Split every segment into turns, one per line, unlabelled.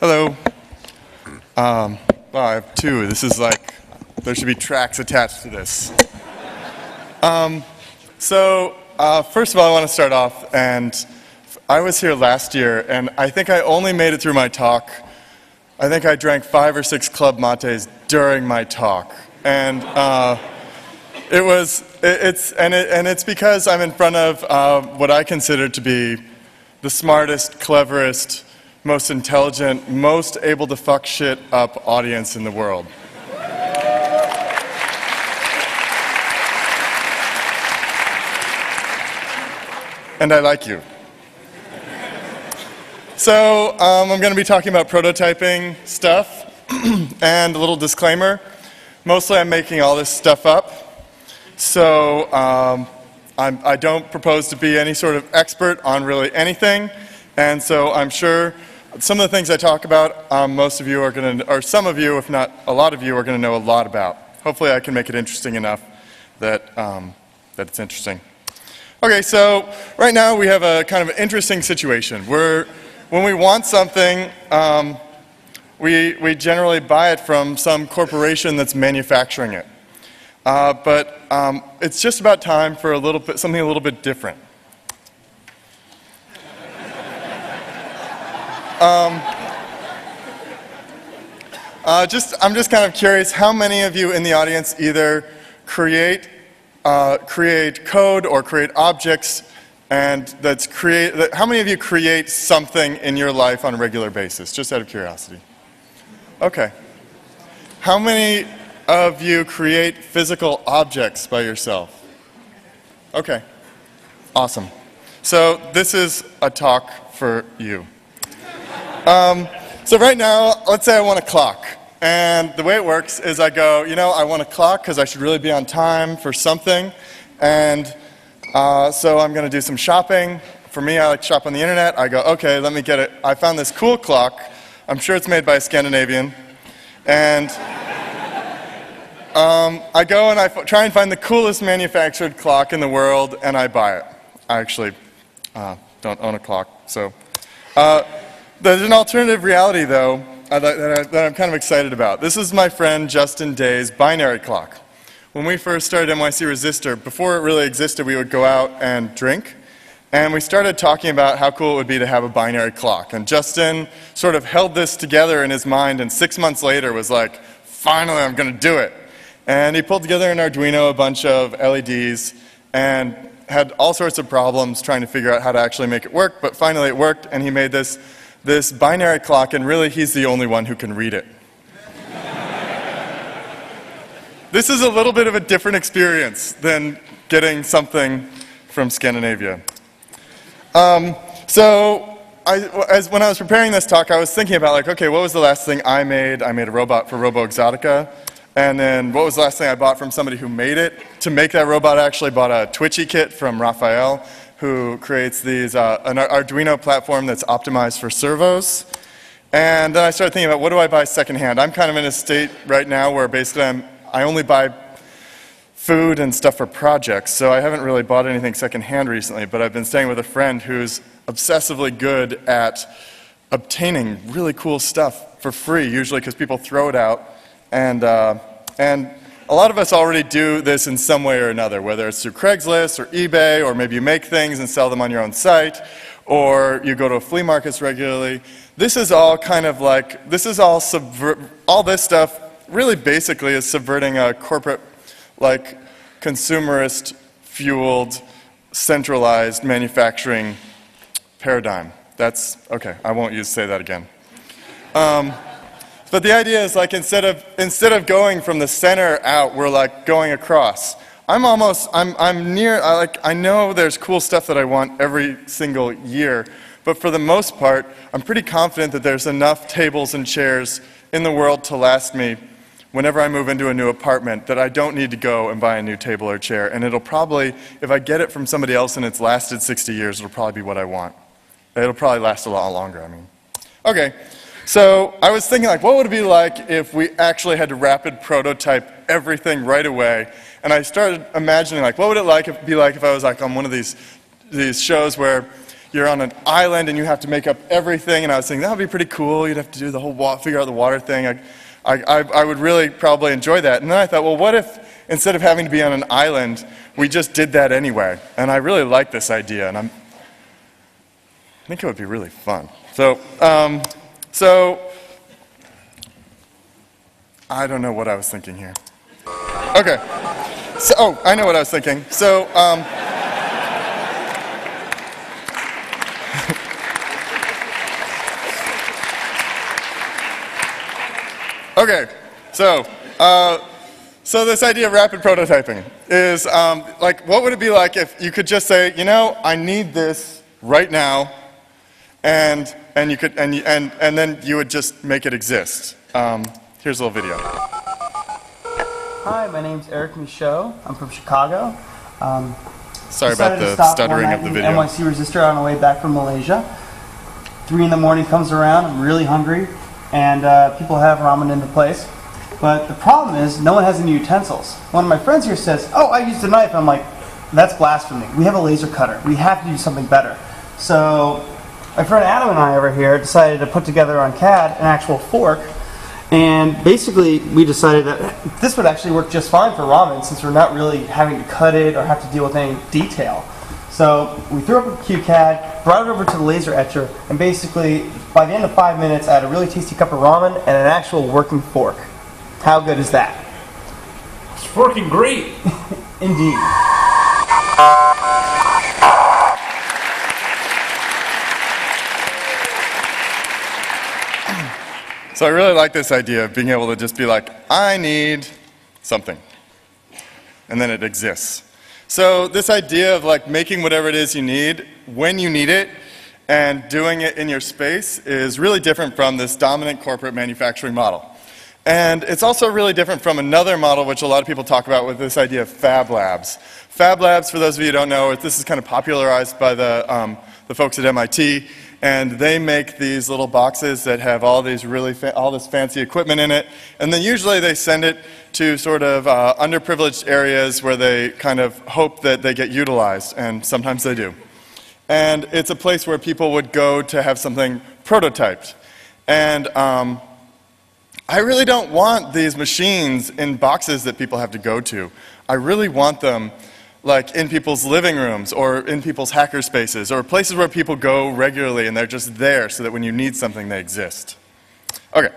Hello. Well, I have two. This is like, there should be tracks attached to this. First of all, I want to start off, and I was here last year, and I think I only made it through my talk. I think I drank 5 or 6 club mates during my talk, and it's because I'm in front of what I consider to be the smartest, cleverest, most intelligent, most able to fuck shit up audience in the world. And I like you. So I'm going to be talking about prototyping stuff, and a little disclaimer. Mostly I'm making all this stuff up, so I don't propose to be any sort of expert on really anything, and so I'm sure some of the things I talk about, most of you are going to, or some of you, if not a lot of you, are going to know a lot about. Hopefully I can make it interesting enough that, that it's interesting. Okay, so right now we have a kind of interesting situation. When we want something, we generally buy it from some corporation that's manufacturing it. But it's just about time for something a little bit different. I'm just kind of curious, how many of you in the audience either create code or create objects, and how many of you create something in your life on a regular basis, just out of curiosity? Okay. How many of you create physical objects by yourself? Okay. Awesome. So this is a talk for you. So right now, let's say I want a clock. And the way it works is I go, I want a clock because I should really be on time for something. And so I'm going to do some shopping. For me, I like to shop on the internet. I go, okay, let me get it. I found this cool clock. I'm sure it's made by a Scandinavian. And I go and I try and find the coolest manufactured clock in the world, and I buy it. I actually don't own a clock, so. There's an alternative reality, though, that I'm kind of excited about. This is my friend Justin Day's binary clock. When we first started NYC Resistor, before it really existed, we would go out and drink. And we started talking about how cool it would be to have a binary clock. And Justin sort of held this together in his mind, and 6 months later was like, finally, I'm going to do it. And he pulled together in Arduino a bunch of LEDs and had all sorts of problems trying to figure out how to actually make it work. But finally it worked, and he made this binary clock, and really he's the only one who can read it. This is a little bit of a different experience than getting something from Scandinavia. When I was preparing this talk, I was thinking about, like, okay, what was the last thing I made? I made a robot for Robo Exotica. And then what was the last thing I bought from somebody who made it? To make that robot, I actually bought a Twitchy kit from Raphael, who creates an Arduino platform that's optimized for servos. And then I started thinking about, what do I buy secondhand? I'm kind of in a state right now where basically I only buy food and stuff for projects, so I haven't really bought anything secondhand recently, but I've been staying with a friend who's obsessively good at obtaining really cool stuff for free, usually because people throw it out. And a lot of us already do this in some way or another, whether it's through Craigslist or eBay, or maybe you make things and sell them on your own site, or you go to flea markets regularly. This is all kind of like, all this stuff really basically is subverting a corporate, like, consumerist fueled, centralized manufacturing paradigm. Okay, I won't say that again. But the idea is, like, instead of going from the center out, we're like going across. I know there's cool stuff that I want every single year, but for the most part, I'm pretty confident that there's enough tables and chairs in the world to last me whenever I move into a new apartment, that I don't need to go and buy a new table or chair. And it'll probably, if I get it from somebody else and it's lasted 60 years, it'll probably be what I want. It'll probably last a lot longer, I mean. Okay. So I was thinking, like, what would it be like if we actually had to rapid prototype everything right away? And I started imagining, like, what would it be like if I was like on one of these shows where you're on an island and you have to make up everything, and I was thinking that would be pretty cool. You'd have to do the whole figure out the water thing. I would really probably enjoy that. And then I thought, well, what if instead of having to be on an island, we just did that anyway? And I really like this idea, and I think it would be really fun. So I don't know what I was thinking here. Okay. So, oh, I know what I was thinking. So, okay. So this idea of rapid prototyping is like, what would it be like if you could just say, you know, I need this right now, and then you would just make it exist. Here's a little video.
Hi, my name's Eric Michaud. I'm from Chicago.
Sorry about the stuttering of the video.
NYC resistor on the way back from Malaysia. 3 in the morning comes around, I'm really hungry, and people have ramen in the place. But the problem is, no one has any utensils. One of my friends here says, oh, I used a knife. I'm like, that's blasphemy. We have a laser cutter. We have to do something better. So my friend Adam and I over here decided to put together on CAD an actual fork. And basically, we decided that this would actually work just fine for ramen, since we're not really having to cut it or have to deal with any detail. So we threw up a QCAD, brought it over to the laser etcher, and basically, by the end of 5 minutes, I had a really tasty cup of ramen and an actual working fork. How good is that?
It's working great.
Indeed.
So I really like this idea of being able to just be like, I need something, and then it exists. So this idea of like making whatever it is you need when you need it and doing it in your space is really different from this dominant corporate manufacturing model. And it's also really different from another model which a lot of people talk about with this idea of Fab Labs. Fab Labs, for those of you who don't know, this is kind of popularized by the folks at MIT. And they make these little boxes that have all these all this fancy equipment in it, and then usually they send it to sort of underprivileged areas where they kind of hope that they get utilized, and sometimes they do. And it's a place where people would go to have something prototyped. And I really don't want these machines in boxes that people have to go to. I really want them like in people's living rooms or in people's hacker spaces or places where people go regularly and they're just there so that when you need something they exist. Okay,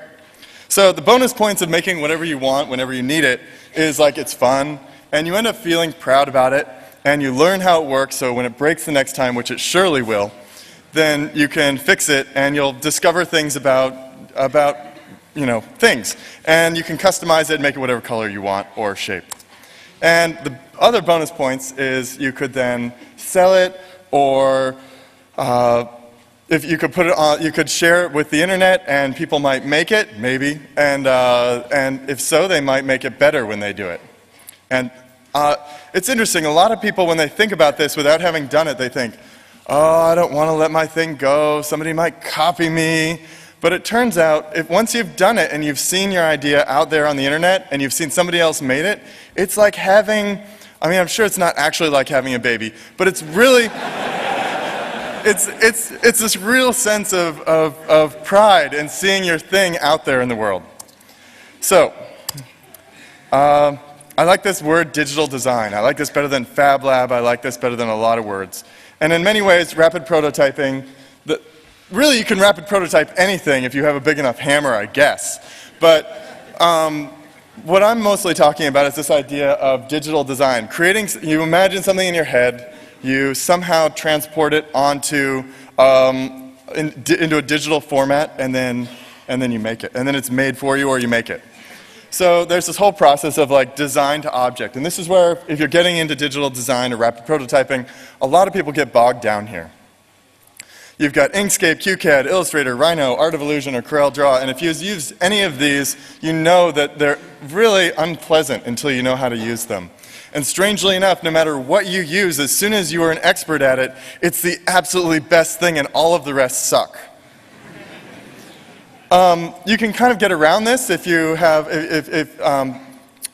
so the bonus points of making whatever you want whenever you need it is like it's fun and you end up feeling proud about it and you learn how it works so when it breaks the next time, which it surely will, then you can fix it and you'll discover things about you know, things. And you can customize it and make it whatever color you want or shape. And the other bonus points is you could then sell it, or if you could put it on, you could share it with the internet, and people might make it, maybe, and if so, they might make it better when they do it. And it's interesting. A lot of people, when they think about this without having done it, they think, "Oh, I don't want to let my thing go. Somebody might copy me." But it turns out, if once you've done it and you've seen your idea out there on the internet and you've seen somebody else made it, it's like having, I mean, I'm sure it's not actually like having a baby, but it's really, it's this real sense of pride in seeing your thing out there in the world. So, I like this word digital design. I like this better than Fab Lab. I like this better than a lot of words. And in many ways, rapid prototyping, really, you can rapid prototype anything if you have a big enough hammer, I guess. But what I'm mostly talking about is this idea of digital design. You imagine something in your head, you somehow transport it onto into a digital format, and then you make it. And then it's made for you, or you make it. So there's this whole process of like design to object. And this is where, if you're getting into digital design or rapid prototyping, a lot of people get bogged down here. You've got Inkscape, QCAD, Illustrator, Rhino, Art of Illusion, or Corel Draw, and if you've used any of these, you know that they're really unpleasant until you know how to use them. And strangely enough, no matter what you use, as soon as you are an expert at it, it's the absolutely best thing and all of the rest suck. You can kind of get around this if you have,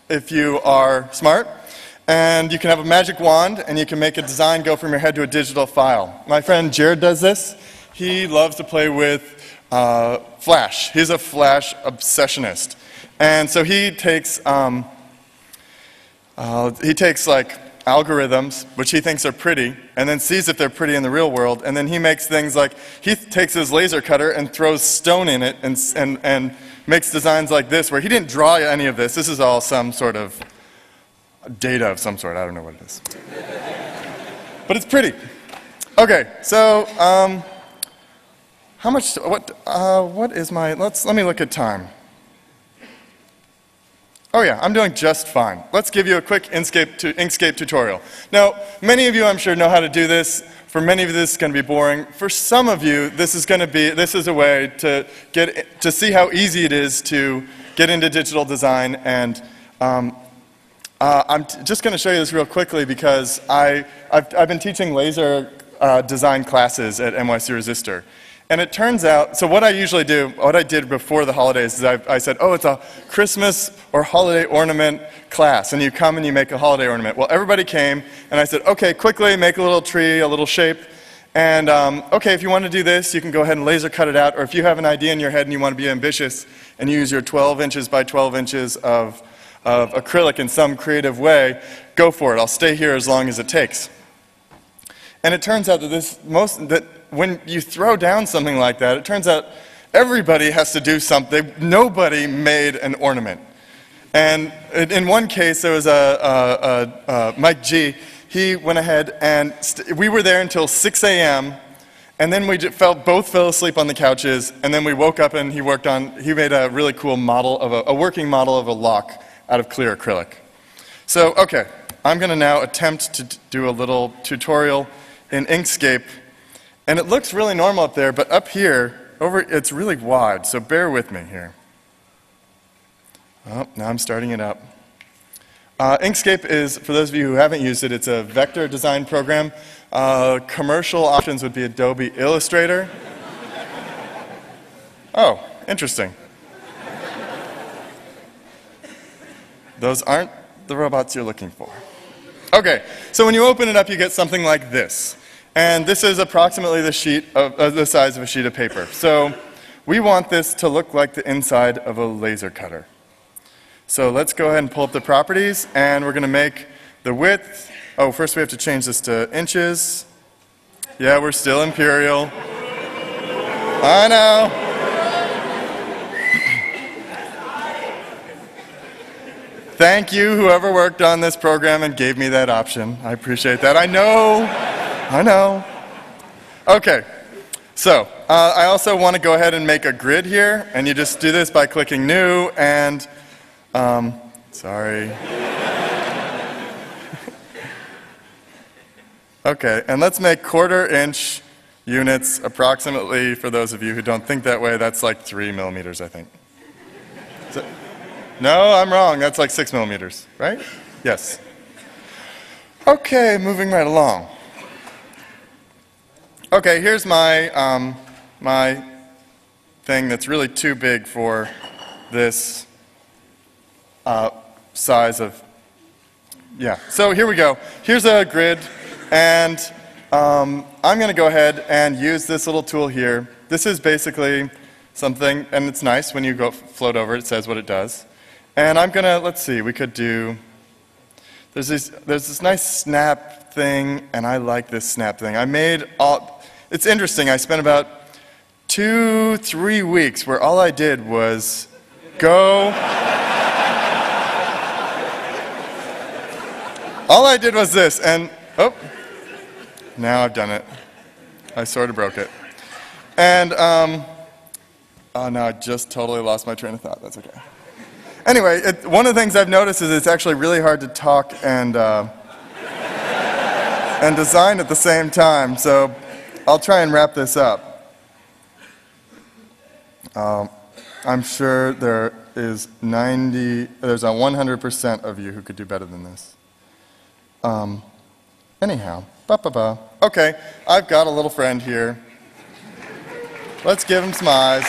if you are smart. And you can have a magic wand, and you can make a design go from your head to a digital file. My friend Jared does this. He loves to play with Flash. He's a Flash obsessionist. And so he takes like algorithms, which he thinks are pretty, and then sees if they're pretty in the real world, and then he makes things like, he takes his laser cutter and throws stone in it and makes designs like this, where he didn't draw any of this. This is all some sort of data of some sort. I don't know what it is. But it's pretty. Okay, so how much, what is my, let me look at time. Oh yeah, I'm doing just fine. Let's give you a quick Inkscape tutorial. Now, many of you I'm sure know how to do this. For many of you this is going to be boring. For some of you, this is a way to see how easy it is to get into digital design, and I'm just going to show you this real quickly because I've been teaching laser design classes at NYC Resistor. And it turns out, so what I usually do, what I did before the holidays is I said, oh, it's a Christmas or holiday ornament class, and you come and you make a holiday ornament. Well, everybody came, and I said, okay, quickly make a little tree, a little shape, and okay, if you want to do this, you can go ahead and laser cut it out, or if you have an idea in your head and you want to be ambitious and use your 12 inches by 12 inches of acrylic in some creative way, go for it. I'll stay here as long as it takes. And it turns out that when you throw down something like that, it turns out everybody has to do something. Nobody made an ornament. And in one case, there was Mike G. He went ahead and we were there until 6 a.m. And then we both fell asleep on the couches. And then we woke up and he made a really cool model of a working model of a lock out of clear acrylic. So, okay, I'm going to now attempt to do a little tutorial in Inkscape. And it looks really normal up there, but up here, it's really wide, so bear with me here. Oh, now I'm starting it up. Inkscape is, for those of you who haven't used it, it's a vector design program. Commercial options would be Adobe Illustrator. Oh, interesting. Those aren't the robots you're looking for. Okay, so when you open it up, you get something like this. And this is approximately the size of a sheet of paper. So we want this to look like the inside of a laser cutter. So let's go ahead and pull up the properties, and we're going to make the width. Oh, first we have to change this to inches. Yeah, we're still imperial. I know. Thank you, whoever worked on this program and gave me that option. I appreciate that. I know. Okay, so I also want to go ahead and make a grid here, and you just do this by clicking New, and, sorry. Okay, and let's make 1/4 inch units approximately, for those of you who don't think that way, that's like 3 millimeters, I think. No, I'm wrong, that's like 6 millimeters, right? Yes. Okay, moving right along. Okay, here's my, my thing that's really too big for this size of, yeah. So here we go. Here's a grid, and I'm going to go ahead and use this little tool here. This is basically something, and it's nice when you go float over it, it says what it does. And I'm going to, let's see, we could do, there's this nice snap thing, and I like this snap thing. It's interesting, I spent about 2-3 weeks where all I did was go, all I did was this, and, oh, now I've done it. I sort of broke it. And, oh no, I just totally lost my train of thought, that's okay. Anyway, one of the things I've noticed is it's actually really hard to talk and design at the same time, so I'll try and wrap this up. I'm sure there's a 100% of you who could do better than this. Anyhow, okay, I've got a little friend here. Let's give him some eyes.